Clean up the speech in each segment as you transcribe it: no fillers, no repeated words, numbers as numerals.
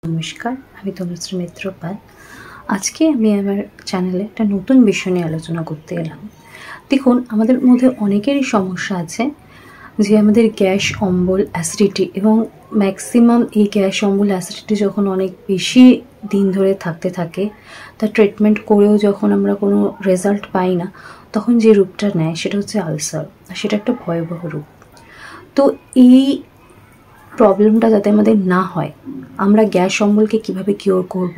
নমস্কার, আমি তনুশ্রী মিত্র পাল। আজকে আমি আমার চ্যানেলে একটা নতুন বিষয় নিয়ে আলোচনা করতে এলাম। দেখুন, আমাদের মধ্যে অনেকেরই সমস্যা আছে যে আমাদের গ্যাস, অম্বল, অ্যাসিডিটি এবং ম্যাক্সিমাম এই গ্যাস, অম্বল, অ্যাসিডিটি যখন অনেক বেশি দিন ধরে থাকতে থাকে, তার ট্রিটমেন্ট করেও যখন আমরা কোনো রেজাল্ট পাই না, তখন যে রূপটা নেয় সেটা হচ্ছে আলসার। সেটা একটা ভয়াবহ রূপ। তো এই প্রবলেমটা যাতে আমাদের না হয়, আমরা গ্যাস অম্বলকে কীভাবে কিওর করব,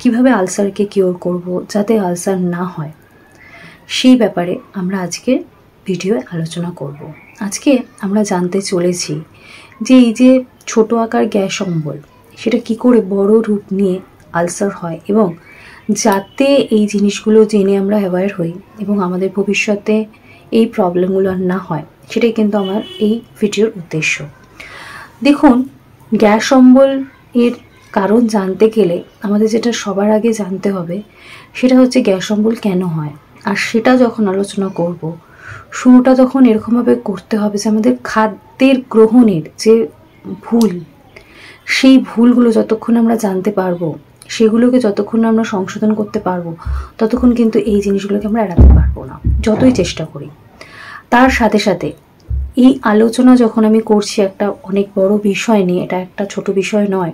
কিভাবে আলসারকে কিওর করব যাতে আলসার না হয়, সেই ব্যাপারে আমরা আজকে ভিডিওয়ে আলোচনা করব। আজকে আমরা জানতে চলেছি যে এই যে ছোট আকার গ্যাস অম্বল, সেটা কি করে বড় রূপ নিয়ে আলসার হয়, এবং যাতে এই জিনিসগুলো জেনে আমরা অ্যাওয়্যার হই এবং আমাদের ভবিষ্যতে এই প্রবলেমগুলো আর না হয়, সেটাই কিন্তু আমার এই ভিডিওর উদ্দেশ্য। দেখুন, গ্যাস অম্বল এর কারণ জানতে গেলে আমাদের যেটা সবার আগে জানতে হবে সেটা হচ্ছে গ্যাস অম্বল কেন হয়। আর সেটা যখন আলোচনা করব, শুরুটা তখন এরকমভাবে করতে হবে যে আমাদের খাদ্যের গ্রহণের যে ভুল, সেই ভুলগুলো যতক্ষণ আমরা জানতে পারবো, সেগুলোকে যতক্ষণ আমরা সংশোধন করতে পারবো, ততক্ষণ কিন্তু এই জিনিসগুলোকে আমরা এড়াতে পারবো না, যতই চেষ্টা করি। তার সাথে সাথে এই আলোচনা যখন আমি করছি একটা অনেক বড় বিষয় নিয়ে, এটা একটা ছোট বিষয় নয়,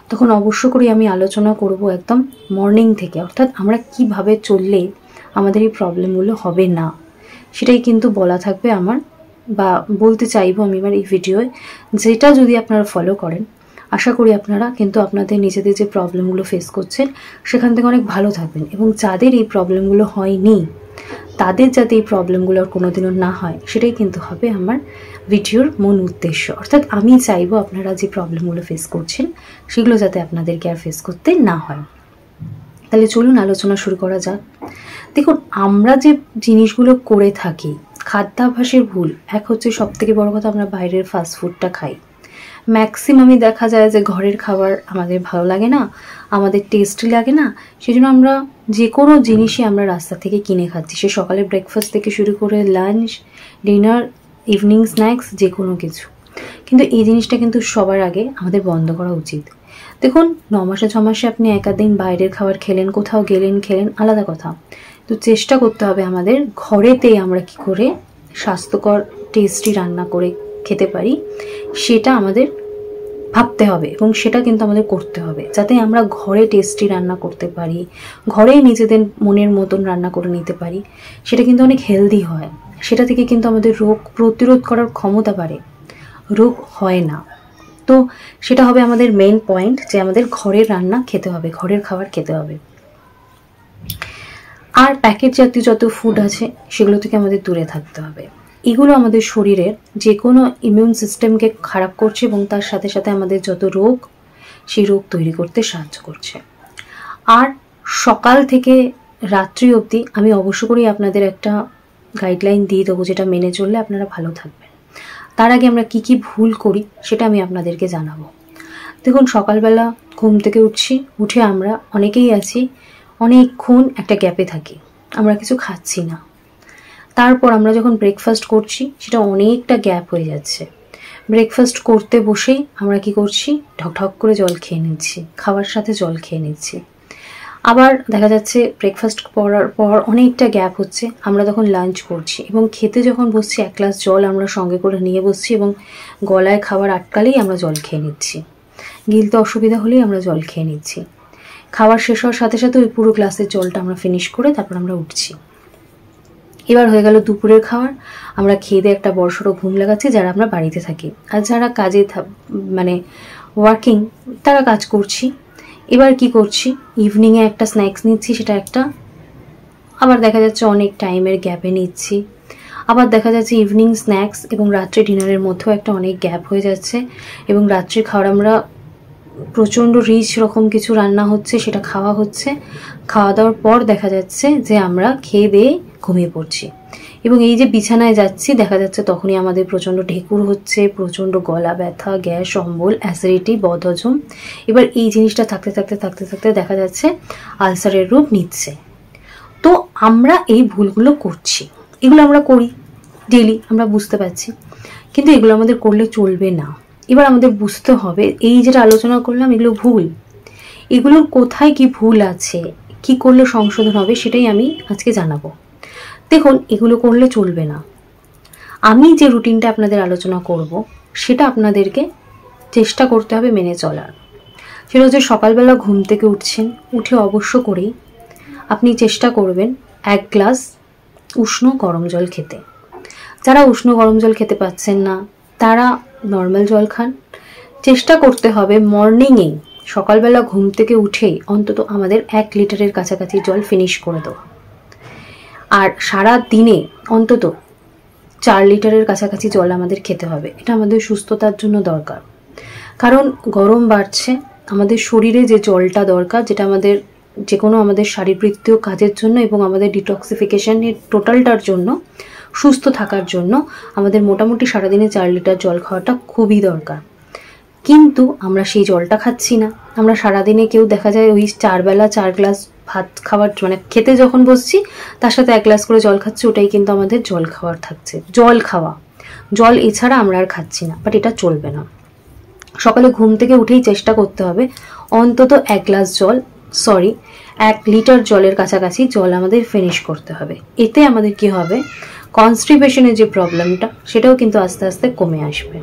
তখন অবশ্য করে আমি আলোচনা করব একদম মর্নিং থেকে, অর্থাৎ আমরা কিভাবে চললে আমাদের এই প্রবলেমগুলো হবে না, সেটাই কিন্তু বলা থাকবে আমার, বা বলতে চাইবো আমি এবার এই ভিডিওয়ে। যেটা যদি আপনারা ফলো করেন, আশা করি আপনারা কিন্তু আপনাদের নিজেদের যে প্রবলেমগুলো ফেস করছেন সেখান থেকে অনেক ভালো থাকবেন, এবং যাদের এই প্রবলেমগুলো হয়নি তাদের যাতে এই প্রবলেমগুলো আর কোনোদিনও না হয়, সেটাই কিন্তু হবে আমার ভিডিওর মূল উদ্দেশ্য। অর্থাৎ আমি চাইবো আপনারা যে প্রবলেমগুলো ফেস করছেন সেগুলো যাতে আপনাদেরকে আর ফেস করতে না হয়। তাহলে চলুন আলোচনা শুরু করা যাক। দেখুন, আমরা যে জিনিসগুলো করে থাকি, খাদ্যাভ্যাসের ভুল, এক হচ্ছে সবথেকে বড় কথা, আমরা বাইরের ফাস্টফুডটা খাই। ম্যাক্সিমামই দেখা যায় যে ঘরের খাবার আমাদের ভালো লাগে না, আমাদের টেস্টি লাগে না, সেজন্য আমরা যে কোনো জিনিসই আমরা রাস্তা থেকে কিনে খাচ্ছি। সে সকালে ব্রেকফাস্ট থেকে শুরু করে লাঞ্চ, ডিনার, ইভিনিং স্ন্যাক্স, যে কোনো কিছু। কিন্তু এই জিনিসটা কিন্তু সবার আগে আমাদের বন্ধ করা উচিত। দেখুন, 9 মাসে 6 মাসে আপনি একাধিন বাইরের খাবার খেলেন, কোথাও গেলেন, খেলেন, আলাদা কথা। তো চেষ্টা করতে হবে আমাদের ঘরেতেই আমরা কি করে স্বাস্থ্যকর টেস্টি রান্না করে খেতে পারি, সেটা আমাদের ভাবতে হবে, এবং সেটা কিন্তু আমাদের করতে হবে যাতে আমরা ঘরে টেস্টি রান্না করতে পারি, ঘরেই নিজেদের মনের মতন রান্না করে নিতে পারি। সেটা কিন্তু অনেক হেলদি হয়, সেটা থেকে কিন্তু আমাদের রোগ প্রতিরোধ করার ক্ষমতা বাড়ে, রোগ হয় না। তো সেটা হবে আমাদের মেইন পয়েন্ট, যে আমাদের ঘরের রান্না খেতে হবে, ঘরের খাবার খেতে হবে। আর প্যাকেট জাতীয় যত ফুড আছে সেগুলো থেকে আমাদের দূরে থাকতে হবে। এগুলো আমাদের শরীরের যে কোনো ইমিউন সিস্টেমকে খারাপ করছে, এবং তার সাথে সাথে আমাদের যত রোগ, সেই রোগ তৈরি করতে সাহায্য করছে। আর সকাল থেকে রাত্রি অবধি আমি অবশ্য করেই আপনাদের একটা গাইডলাইন দিয়ে দেবো, যেটা মেনে চললে আপনারা ভালো থাকবেন। তার আগে আমরা কি কি ভুল করি সেটা আমি আপনাদেরকে জানাবো। দেখুন, সকালবেলা ঘুম থেকে উঠে আমরা অনেকেই আছি অনেকক্ষণ একটা গ্যাপে থাকি, আমরা কিছু খাচ্ছি না। তারপর আমরা যখন ব্রেকফাস্ট করছি সেটা অনেকটা গ্যাপ হয়ে যাচ্ছে। ব্রেকফাস্ট করতে বসেই আমরা কি করছি, ঢকঢক করে জল খেয়ে নিচ্ছি, খাওয়ার সাথে জল খেয়ে নিচ্ছি। আবার দেখা যাচ্ছে ব্রেকফাস্ট করার পর অনেকটা গ্যাপ হচ্ছে, আমরা তখন লাঞ্চ করছি, এবং খেতে যখন বসছি 1 গ্লাস জল আমরা সঙ্গে করে নিয়ে বসছি, এবং গলায় খাবার আটকালেই আমরা জল খেয়ে নিচ্ছি, গিলতে অসুবিধা হলেই আমরা জল খেয়ে নিচ্ছি। খাবার শেষ হওয়ার সাথে সাথে ওই পুরো গ্লাসের জলটা আমরা ফিনিশ করে তারপর আমরা উঠছি। এবার হয়ে গেল দুপুরের খাবার, আমরা খেয়ে দিয়ে একটা বড়সড় ঘুম লাগাচ্ছি যারা আমরা বাড়িতে থাকি। আর যারা কাজে মানে ওয়ার্কিং, তারা কাজ করছি। এবার কি করছি, ইভিনিংয়ে একটা স্ন্যাক্স নিচ্ছি, সেটা একটা, আবার দেখা যাচ্ছে অনেক টাইমের গ্যাপে নিচ্ছি। আবার দেখা যাচ্ছে ইভিনিং স্ন্যাক্স এবং রাত্রে ডিনারের মধ্যেও একটা অনেক গ্যাপ হয়ে যাচ্ছে, এবং রাত্রে খাবার আমরা প্রচণ্ড রিচ রকম কিছু রান্না হচ্ছে, সেটা খাওয়া হচ্ছে। খাওয়া দাওয়ার পর দেখা যাচ্ছে যে আমরা খেয়ে দিয়ে ঘুমিয়ে পড়ছি, এবং এই যে বিছানায় যাচ্ছি দেখা যাচ্ছে তখনই আমাদের প্রচণ্ড ঢেকুর হচ্ছে, প্রচণ্ড গলা ব্যথা, গ্যাস, অম্বল, অ্যাসিডিটি, বদহজম। এবার এই জিনিসটা থাকতে থাকতে থাকতে থাকতে দেখা যাচ্ছে আলসারের রূপ নিচ্ছে। তো আমরা এই ভুলগুলো করছি, এগুলো আমরা করি ডেলি, আমরা বুঝতে পারছি, কিন্তু এগুলো আমাদের করলে চলবে না। এবার আমাদের বুঝতে হবে এই যেটা আলোচনা করলাম এগুলো ভুল, এগুলোর কোথায় কি ভুল আছে, কি করলে সংশোধন হবে সেটাই আমি আজকে জানাবো। দেখুন, এগুলো করলে চলবে না। আমি যে রুটিনটা আপনাদের আলোচনা করব সেটা আপনাদেরকে চেষ্টা করতে হবে মেনে চলার। সেটা হচ্ছে সকালবেলা ঘুম থেকে উঠছেন, উঠে অবশ্য করেই আপনি চেষ্টা করবেন 1 গ্লাস উষ্ণ গরম জল খেতে। যারা উষ্ণ গরম জল খেতে পাচ্ছেন না তারা নর্মাল জল খান। চেষ্টা করতে হবে মর্নিংয়ে সকালবেলা ঘুম থেকে উঠেই অন্তত আমাদের 1 লিটারের কাছাকাছি জল ফিনিশ করে দেওয়া, আর সারা দিনে অন্তত 4 লিটারের কাছাকাছি জল আমাদের খেতে হবে। এটা আমাদের সুস্থতার জন্য দরকার, কারণ গরম বাড়ছে, আমাদের শরীরে যে জলটা দরকার, যেটা আমাদের যে কোনো আমাদের শারীরবৃত্তীয় কাজের জন্য এবং আমাদের ডিটক্সিফিকেশনের টোটালটার জন্য, সুস্থ থাকার জন্য আমাদের মোটামুটি সারাদিনে 4 লিটার জল খাওয়াটা খুবই দরকার। কিন্তু আমরা সেই জলটা খাচ্ছি না। আমরা সারাদিনে কেউ দেখা যায় ওই 4 বেলা 4 গ্লাস ভাত খাওয়ার মানে খেতে যখন বসছি তার সাথে 1 গ্লাস করে জল খাচ্ছি, ওটাই কিন্তু আমাদের জল খাওয়ার থাকছে। জল খাওয়া, জল এছাড়া আমরা আর খাচ্ছি না, বাট এটা চলবে না। সকালে ঘুম থেকে উঠেই চেষ্টা করতে হবে অন্তত 1 গ্লাস জল, 1 লিটার জলের কাছাকাছি জল আমাদের ফিনিশ করতে হবে। এতে আমাদের কি হবে, কনস্টিপেশনের যে প্রবলেমটা সেটাও কিন্তু আস্তে আস্তে কমে আসবে।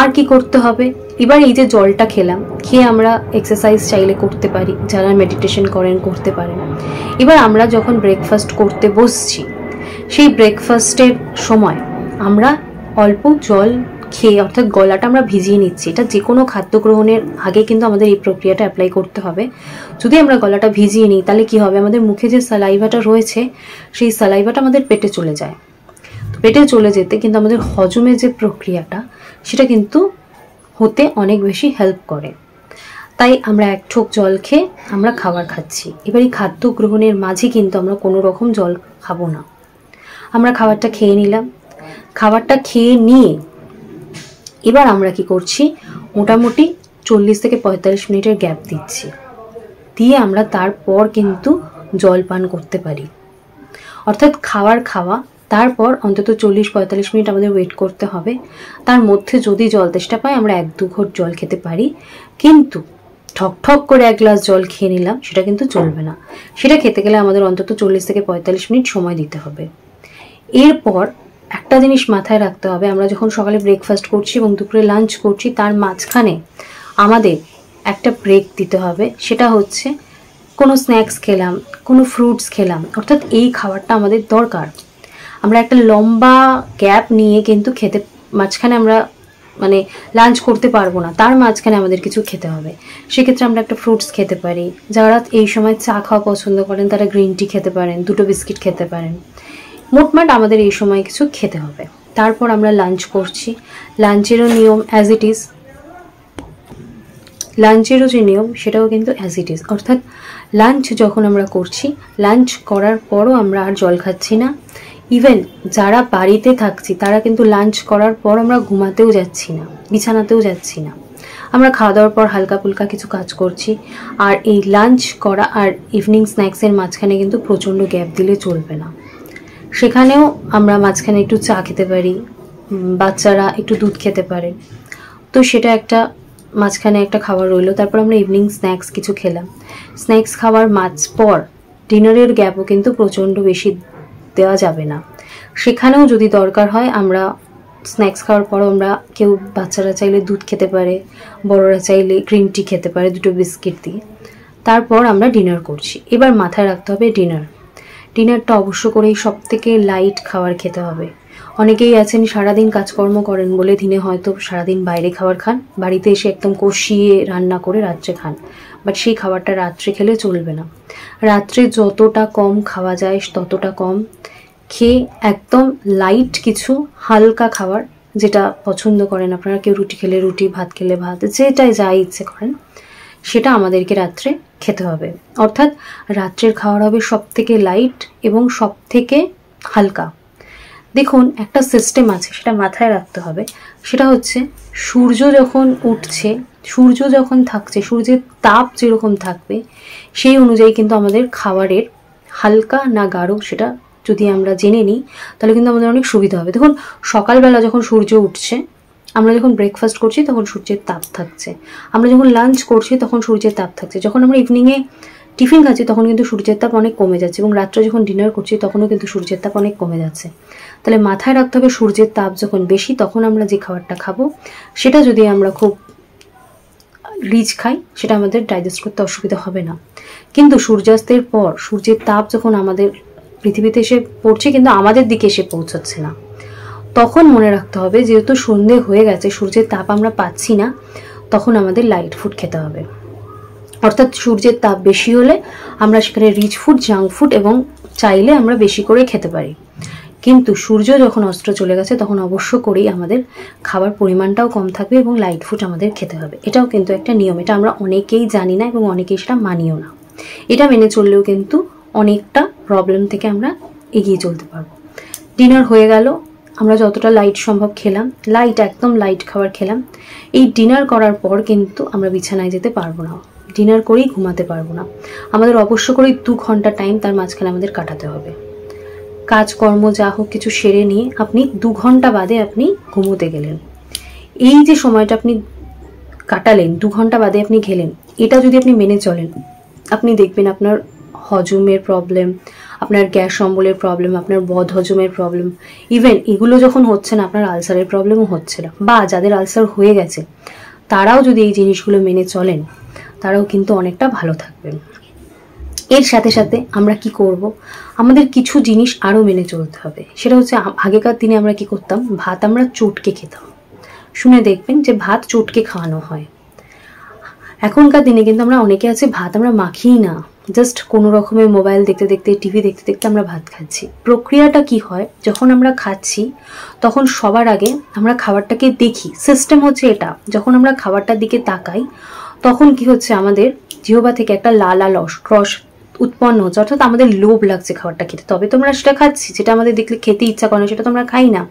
আর কি করতে হবে, এবার এই যে জলটা খেলাম, খেয়ে আমরা এক্সারসাইজ চাইলে করতে পারি, যারা মেডিটেশন করেন করতে পারেন। এবার আমরা যখন ব্রেকফাস্ট করতে বসছি সেই ব্রেকফাস্টের সময় আমরা অল্প জল খেয়ে, অর্থাৎ গলাটা আমরা ভিজিয়ে নিচ্ছি। এটা যে কোনো খাদ্য গ্রহণের আগে কিন্তু আমাদের এই প্রক্রিয়াটা অ্যাপ্লাই করতে হবে। যদি আমরা গলাটা ভিজিয়ে নিই তাহলে কি হবে, আমাদের মুখে যে সালাইভাটা রয়েছে সেই সালাইভাটা আমাদের পেটে চলে যায়। পেটে চলে যেতে কিন্তু আমাদের হজমের যে প্রক্রিয়াটা সেটা কিন্তু হতে অনেক বেশি হেল্প করে। তাই আমরা 1 ঢোক জল খেয়ে আমরা খাবার খাচ্ছি। এবার এই খাদ্য গ্রহণের মাঝে কিন্তু আমরা কোনো রকম জল খাবো না। আমরা খাবারটা খেয়ে নিলাম, খাবারটা খেয়ে নিয়ে এবার আমরা কি করছি, মোটামুটি 40 থেকে 45 মিনিটের গ্যাপ দিচ্ছি, দিয়ে আমরা তারপর কিন্তু জল পান করতে পারি। অর্থাৎ খাওয়া তারপর অন্তত 40-45 মিনিট আমাদের ওয়েট করতে হবে। তার মধ্যে যদি জল তেষ্টা পায় আমরা 1-2 ঘট জল খেতে পারি, কিন্তু ঠক করে 1 গ্লাস জল খেয়ে নিলাম সেটা কিন্তু চলবে না। সেটা খেতে গেলে আমাদের অন্তত 40 থেকে 45 মিনিট সময় দিতে হবে। এরপর একটা জিনিস মাথায় রাখতে হবে, আমরা যখন সকালে ব্রেকফাস্ট করছি এবং দুপুরে লাঞ্চ করছি তার মাঝখানে আমাদের একটা ব্রেক দিতে হবে। সেটা হচ্ছে কোনো স্ন্যাক্স খেলাম, কোনো ফ্রুটস খেলাম, অর্থাৎ এই খাবারটা আমাদের দরকার। আমরা একটা লম্বা গ্যাপ নিয়ে কিন্তু খেতে, মাঝখানে আমরা মানে লাঞ্চ করতে পারবো না, তার মাঝখানে আমাদের কিছু খেতে হবে। সেক্ষেত্রে আমরা একটা ফ্রুটস খেতে পারি। যারা এই সময় চা খাওয়া পছন্দ করেন তারা গ্রিন টি খেতে পারেন, 2টো বিস্কিট খেতে পারেন। মোটমাট আমাদের এই সময় কিছু খেতে হবে। তারপর আমরা লাঞ্চ করছি, লাঞ্চেরও নিয়ম অ্যাজ ইট ইজ, লাঞ্চেরও যে নিয়ম সেটাও কিন্তু অ্যাজ ইট ইজ। অর্থাৎ লাঞ্চ যখন আমরা করছি, লাঞ্চ করার পরও আমরা আর জল খাচ্ছি না। ইভেন যারা বাড়িতে থাকছি তারা কিন্তু লাঞ্চ করার পর আমরা ঘুমাতেও যাচ্ছি না, বিছানাতেও যাচ্ছি না। আমরা খাওয়া দাওয়ার পর হালকা ফুলকা কিছু কাজ করছি। আর এই লাঞ্চ করা আর ইভিনিং স্ন্যাক্সের মাঝখানে কিন্তু প্রচণ্ড গ্যাপ দিলে চলবে না। সেখানেও আমরা মাঝখানে একটু চা খেতে পারি, বাচ্চারা একটু দুধ খেতে পারে, তো সেটা একটা মাঝখানে একটা খাবার রইলো। তারপর আমরা ইভিনিং স্ন্যাক্স কিছু খেলাম। স্ন্যাক্স খাওয়ার পর ডিনারের গ্যাপও কিন্তু প্রচণ্ড বেশি দেওয়া যাবে না। সেখানেও যদি দরকার হয় আমরা স্ন্যাক্স খাওয়ার পরও আমরা কেউ, বাচ্চারা চাইলে দুধ খেতে পারে, বড়রা চাইলে গ্রিন টি খেতে পারে 2টো বিস্কিট দিয়ে। তারপর আমরা ডিনার করছি। এবার মাথায় রাখতে হবে ডিনারটা অবশ্য করেই সবথেকে লাইট খাবার খেতে হবে। অনেকেই আছেন সারাদিন কাজকর্ম করেন বলে দিনে হয়তো সারাদিন বাইরে খাবার খান, বাড়িতে এসে একদম কষিয়ে রান্না করে রাত্রে খান, বাট সেই খাবারটা রাত্রে খেলে চলবে না। রাত্রে যতটা কম খাওয়া যায় ততটা কম খেয়ে একদম লাইট কিছু হালকা খাবার, যেটা পছন্দ করেন আপনারা, কেউ রুটি খেলে রুটি, ভাত খেলে ভাত, যেটাই যা ইচ্ছে করেন সেটা আমাদেরকে রাত্রে খেতে হবে। অর্থাৎ রাত্রের খাবার হবে সব থেকে লাইট এবং সব থেকে হালকা। দেখুন, একটা সিস্টেম আছে, সেটা মাথায় রাখতে হবে। সেটা হচ্ছে সূর্য যখন উঠছে, সূর্য যখন থাকছে, সূর্যের তাপ যেরকম থাকবে সেই অনুযায়ী কিন্তু আমাদের খাবারের হালকা না গাঢ় সেটা যদি আমরা জেনে নিই তাহলে কিন্তু আমাদের অনেক সুবিধা হবে। দেখুন, সকালবেলা যখন সূর্য উঠছে আমরা যখন ব্রেকফাস্ট করছি তখন সূর্যের তাপ থাকছে, আমরা যখন লাঞ্চ করছি তখন সূর্যের তাপ থাকছে, যখন আমরা ইভিনিংয়ে টিফিন খাচ্ছি তখন কিন্তু সূর্যের তাপ অনেক কমে যাচ্ছে, এবং রাত্রে যখন ডিনার করছি তখনও কিন্তু সূর্যের তাপ অনেক কমে যাচ্ছে। তাহলে মাথায় রাখতে হবে সূর্যের তাপ যখন বেশি তখন আমরা যে খাবারটা খাবো সেটা যদি আমরা খুব রিচ খাই সেটা আমাদের ডাইজেস্ট করতে অসুবিধা হবে না। কিন্তু সূর্যাস্তের পর সূর্যের তাপ যখন আমাদের পৃথিবীতে এসে পড়ছে কিন্তু আমাদের দিকে এসে পৌঁছাচ্ছে না, তখন মনে রাখতে হবে যেহেতু সন্ধে হয়ে গেছে, সূর্যের তাপ আমরা পাচ্ছি না, তখন আমাদের লাইট ফুড খেতে হবে। অর্থাৎ সূর্যের তাপ বেশি হলে আমরা সেখানে রিচ ফুড, জাঙ্ক ফুড এবং চাইলে আমরা বেশি করে খেতে পারি। কিন্তু সূর্য যখন অস্ত চলে গেছে তখন অবশ্য করেই আমাদের খাবার পরিমাণটাও কম থাকবে এবং লাইট ফুড আমাদের খেতে হবে। এটাও কিন্তু একটা নিয়ম, এটা আমরা অনেকেই জানি না এবং অনেকেই সেটা মানিও না। এটা মেনে চললেও কিন্তু অনেকটা প্রবলেম থেকে আমরা এগিয়ে চলতে পারবো। ডিনার হয়ে গেল, আমরা যতটা লাইট সম্ভব খেলাম, একদম লাইট খাবার খেলাম। এই ডিনার করার পর কিন্তু আমরা বিছানায় যেতে পারবো না, ডিনার করেই ঘুমাতে পারবো না। আমাদের অবশ্য করেই 2 ঘন্টা টাইম তার মাঝখানে আমাদের কাটাতে হবে। কাজকর্ম যা হোক কিছু সেরে নিয়ে আপনি 2 ঘন্টা বাদে আপনি ঘুমোতে গেলেন। এই যে সময়টা আপনি কাটালেন, 2 ঘন্টা বাদে আপনি গেলেন, এটা যদি আপনি মেনে চলেন, আপনি দেখবেন আপনার হজমের প্রবলেম, আপনার গ্যাস অম্বলের প্রবলেম, আপনার বদ হজমের প্রবলেম, ইভেন এগুলো যখন হচ্ছে না আপনার আলসারের প্রবলেমও হচ্ছে না। বা যাদের আলসার হয়ে গেছে তারাও যদি এই জিনিসগুলো মেনে চলেন তারাও কিন্তু অনেকটা ভালো থাকবেন। এর সাথে সাথে আমরা কি করব, আমাদের কিছু জিনিস আরও মেনে চলতে হবে। সেটা হচ্ছে আগেকার দিনে আমরা কি করতাম, ভাত আমরা চটকে খেতাম। শুনে দেখবেন যে ভাত চটকে খাওয়ানো হয়। এখনকার দিনে কিন্তু আমরা অনেকে আছে ভাত আমরা মাখিই না, জাস্ট কোনো রকমের মোবাইল দেখতে দেখতে, টিভি দেখতে দেখতে আমরা ভাত খাচ্ছি। প্রক্রিয়াটা কি হয়, যখন আমরা খাচ্ছি তখন সবার আগে আমরা খাবারটাকে দেখি। সিস্টেম হচ্ছে এটা, যখন আমরা খাবারটার দিকে তাকাই তখন কি হচ্ছে, আমাদের জিহ্বা থেকে একটা লাল রস উৎপন্ন হচ্ছে, অর্থাৎ আমাদের লোভ লাগছে খাবারটা খেতে, তবে তো আমরা সেটা খাচ্ছি। যেটা আমাদের দেখলে খেতে ইচ্ছা করে না সেটা তো আমরা খাই না।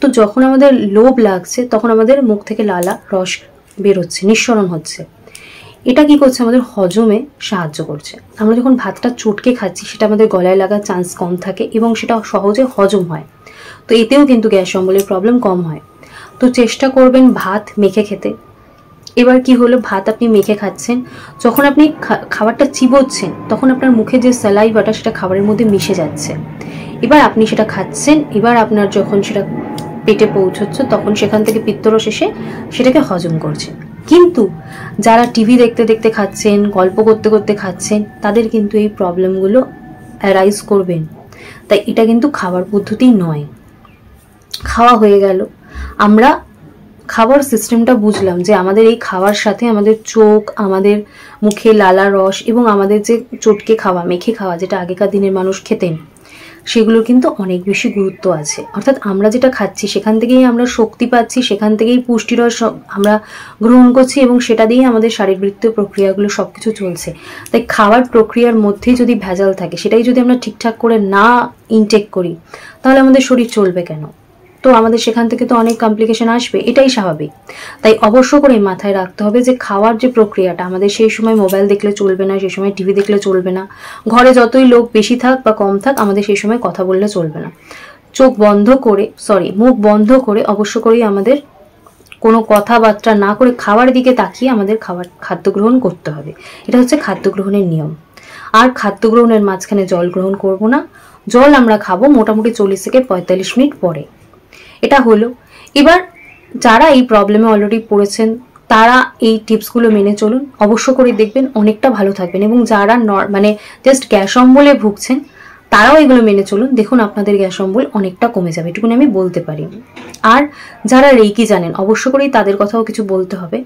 তো যখন আমাদের লোভ লাগছে তখন আমাদের মুখ থেকে লালা রস বেরোচ্ছে, নিঃসরণ হচ্ছে। এটা কি করছে, আমাদের হজমে সাহায্য করছে। আমরা যখন ভাতটা চটকে খাচ্ছি সেটা আমাদের গলায় লাগার চান্স কম থাকে এবং সেটা সহজে হজম হয়। তো এতেও কিন্তু গ্যাস অম্বলের প্রবলেম কম হয়। তো চেষ্টা করবেন ভাত মেখে খেতে। এবার কি হলো, ভাত আপনি মেখে খাচ্ছেন, যখন আপনি খাবারটা চিবোচ্ছেন তখন আপনার মুখে যে স্যালাইভাটা সেটা খাবারের মধ্যে মিশে যাচ্ছে। এবার আপনি সেটা খাচ্ছেন, এবার আপনার যখন সেটা পেটে পৌঁছচ্ছে তখন সেখান থেকে পিত্তরস এসে সেটাকে হজম করছে। কিন্তু যারা টিভি দেখতে দেখতে খাচ্ছেন, গল্প করতে করতে খাচ্ছেন, তাদের কিন্তু এই প্রবলেমগুলো অ্যারাইজ করবেন। তাই এটা কিন্তু খাবার পদ্ধতি নয়। খাওয়া হয়ে গেল, আমরা খাবার সিস্টেমটা বুঝলাম যে আমাদের এই খাওয়ার সাথে আমাদের চোখ, আমাদের মুখে লালা রস এবং আমাদের যে চটকে খাওয়া, মেখে খাওয়া যেটা আগেকার দিনের মানুষ খেতেন, সেগুলোর কিন্তু অনেক বেশি গুরুত্ব আছে। অর্থাৎ আমরা যেটা খাচ্ছি সেখান থেকেই আমরা শক্তি পাচ্ছি, সেখান থেকেই পুষ্টিরস আমরা গ্রহণ করছি এবং সেটা দিয়েই আমাদের শারীরবৃত্তীয় প্রক্রিয়াগুলো সবকিছু চলছে। তাই খাওয়ার প্রক্রিয়ার মধ্যেই যদি ভেজাল থাকে, সেটাই যদি আমরা ঠিকঠাক করে না ইনটেক করি, তাহলে আমাদের শরীর চলবে কেন? তো আমাদের সেখান থেকে তো অনেক কমপ্লিকেশন আসবে, এটাই স্বাভাবিক। তাই অবশ্য করে মাথায় রাখতে হবে যে খাওয়ার যে প্রক্রিয়াটা, আমাদের সেই সময় মোবাইল দেখলে চলবে না, সেই সময় টিভি দেখলে চলবে না, ঘরে যতই লোক বেশি থাক বা কম থাক আমাদের সেই সময় কথা বললে চলবে না। মুখ বন্ধ করে অবশ্য করেই আমাদের কোনো কথাবার্তা না করে খাওয়ার দিকে তাকিয়ে আমাদের খাদ্য গ্রহণ করতে হবে। এটা হচ্ছে খাদ্য গ্রহণের নিয়ম। আর খাদ্য গ্রহণের মাঝখানে জল গ্রহণ করব না, জল আমরা খাবো মোটামুটি 40 থেকে 45 মিনিট পরে। এটা হলো। এবার যারা এই প্রবলেমে অলরেডি পড়েছেন তারা এই টিপসগুলো মেনে চলুন, অবশ্য করে দেখবেন অনেকটা ভালো থাকবেন। এবং যারা জাস্ট গ্যাস অম্বলে ভুগছেন তারাও এগুলো মেনে চলুন, দেখুন আপনাদের গ্যাস অম্বল অনেকটা কমে যাবে, এটুকুনি আমি বলতে পারি। আর যারা রেইকি জানেন, অবশ্য করেই তাদের কথাও কিছু বলতে হবে।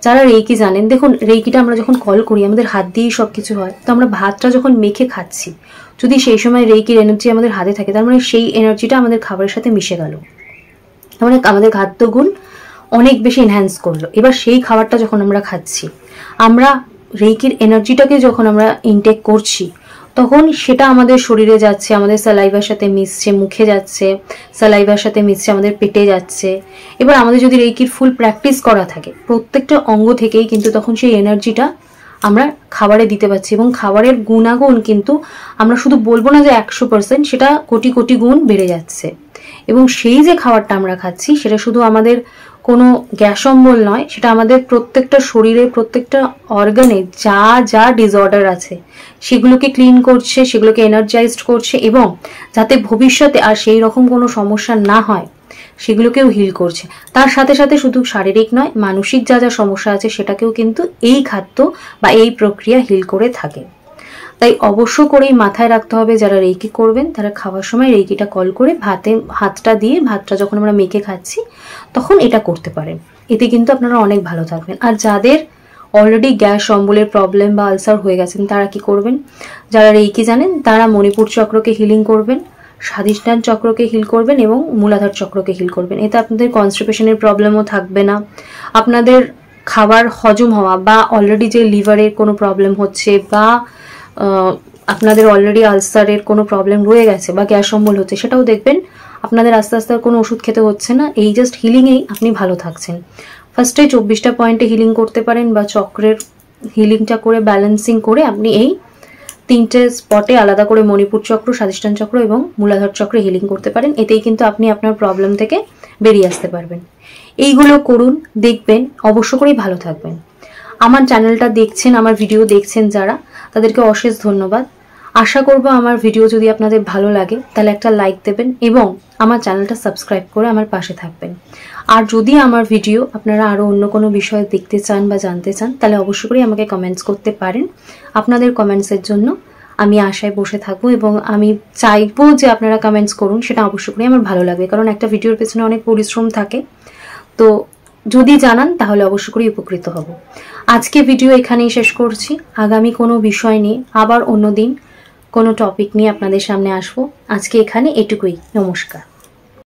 যারা রেইকি জানেন, দেখুন রেইকিটা আমরা যখন কল করি আমাদের হাত দিয়েই সব কিছু হয়। তো আমরা ভাতটা যখন মেখে খাচ্ছি, যদি সেই সময় রেইকির এনার্জি আমাদের হাতে থাকে, তার মানে সেই এনার্জিটা আমাদের খাবারের সাথে মিশে গেল, মানে আমাদের খাদ্যগুণ অনেক বেশি এনহ্যান্স করলো। এবার সেই খাবারটা যখন আমরা খাচ্ছি, আমরা রেইকির এনার্জিটাকে যখন আমরা ইনটেক করছি, তখন সেটা আমাদের শরীরে যাচ্ছে, আমাদের স্যালাইভার সাথে মিশছে, মুখে যাচ্ছে, স্যালাইভার সাথে মিশছে, আমাদের পেটে যাচ্ছে। এবার আমাদের যদি রেইকির ফুল প্র্যাকটিস করা থাকে, প্রত্যেকটা অঙ্গ থেকেই কিন্তু তখন সেই এনার্জিটা আমরা খাবারে দিতে পারছি। এবং খাবারের গুণাগুণ কিন্তু আমরা শুধু বলবো না যে 100%, সেটা কোটি কোটি গুণ বেড়ে যাচ্ছে। এবং সেই যে খাবারটা আমরা খাচ্ছি সেটা শুধু আমাদের কোনো গ্যাস অম্বল নয়, সেটা আমাদের প্রত্যেকটা শরীরের প্রত্যেকটা অর্গানে যা যা ডিসঅর্ডার আছে সেগুলোকে ক্লিন করছে, সেগুলোকে এনার্জাইজড করছে, এবং যাতে ভবিষ্যতে আর সেই রকম কোনো সমস্যা না হয় সেগুলোকেও হিল করছে। তার সাথে সাথে শুধু শারীরিক নয়, মানসিক যা যা সমস্যা আছে সেটাকেও কিন্তু এই খাদ্য বা এই প্রক্রিয়া হিল করে থাকে। তাই অবশ্য করেই মাথায় রাখতে হবে, যারা রেকি করবেন তারা খাওয়ার সময় রেকিটা কল করে ভাতে হাতটা দিয়ে, ভাতটা যখন আমরা মেখে খাচ্ছি তখন এটা করতে পারেন। এতে কিন্তু আপনারা অনেক ভালো থাকবেন। আর যাদের অলরেডি গ্যাস অম্বলের প্রবলেম বা আলসার হয়ে গেছেন তারা কি করবেন, যারা রেকি জানেন তারা মণিপুর চক্রকে হিলিং করবেন, স্বাধিষ্ঠান চক্রকে হিল করবেন এবং মূলাধার চক্রকে হিল করবেন। এতে আপনাদের কনস্টিপেশনের প্রবলেমও থাকবে না, আপনাদের খাবার হজম হওয়া বা অলরেডি যে লিভারের কোনো প্রবলেম হচ্ছে বা আপনাদের অলরেডি আলসারের কোনো প্রবলেম রয়ে গেছে বা গ্যাস অম্বল হচ্ছে সেটাও দেখবেন আপনাদের আস্তে আস্তে কোনো ওষুধ খেতে হচ্ছে না, এই জাস্ট হিলিংয়েই আপনি ভালো থাকছেন। ফার্স্টে 24টা পয়েন্টে হিলিং করতে পারেন বা চক্রের হিলিংটা করে ব্যালেন্সিং করে আপনি এই 3টে স্পটে আলাদা করে মণিপুর চক্র, স্বাধিষ্ঠান চক্র এবং মূলাধার চক্রে হিলিং করতে পারেন। এতেই কিন্তু আপনি আপনার প্রবলেম থেকে বেরিয়ে আসতে পারবেন। এইগুলো করুন, দেখবেন অবশ্য করেই ভালো থাকবেন। আমার চ্যানেলটা দেখছেন, আমার ভিডিও দেখছেন যারা, তাদেরকে অশেষ ধন্যবাদ। আশা করব আমার ভিডিও যদি আপনাদের ভালো লাগে তাহলে একটা লাইক দেবেন এবং আমার চ্যানেলটা সাবস্ক্রাইব করে আমার পাশে থাকবেন। আর যদি আমার ভিডিও আপনারা আরও অন্য কোনো বিষয়ে দেখতে চান বা জানতে চান তাহলে অবশ্যই করে আমাকে কমেন্টস করতে পারেন। আপনাদের কমেন্টসের জন্য আমি আশায় বসে থাকবো এবং আমি চাইবো যে আপনারা কমেন্টস করুন, সেটা অবশ্যই করে আমার ভালো লাগবে, কারণ একটা ভিডিওর পেছনে অনেক পরিশ্রম থাকে। তো যদি জানান তাহলে অবশ্যই করে উপকৃত হব। আজকে ভিডিও এখানেই শেষ করছি। আগামী কোনো বিষয় নিয়ে আবার অন্য দিন কোনো টপিক নিয়ে আপনাদের সামনে আসবো। আজকে এখানে এটুকুই। নমস্কার।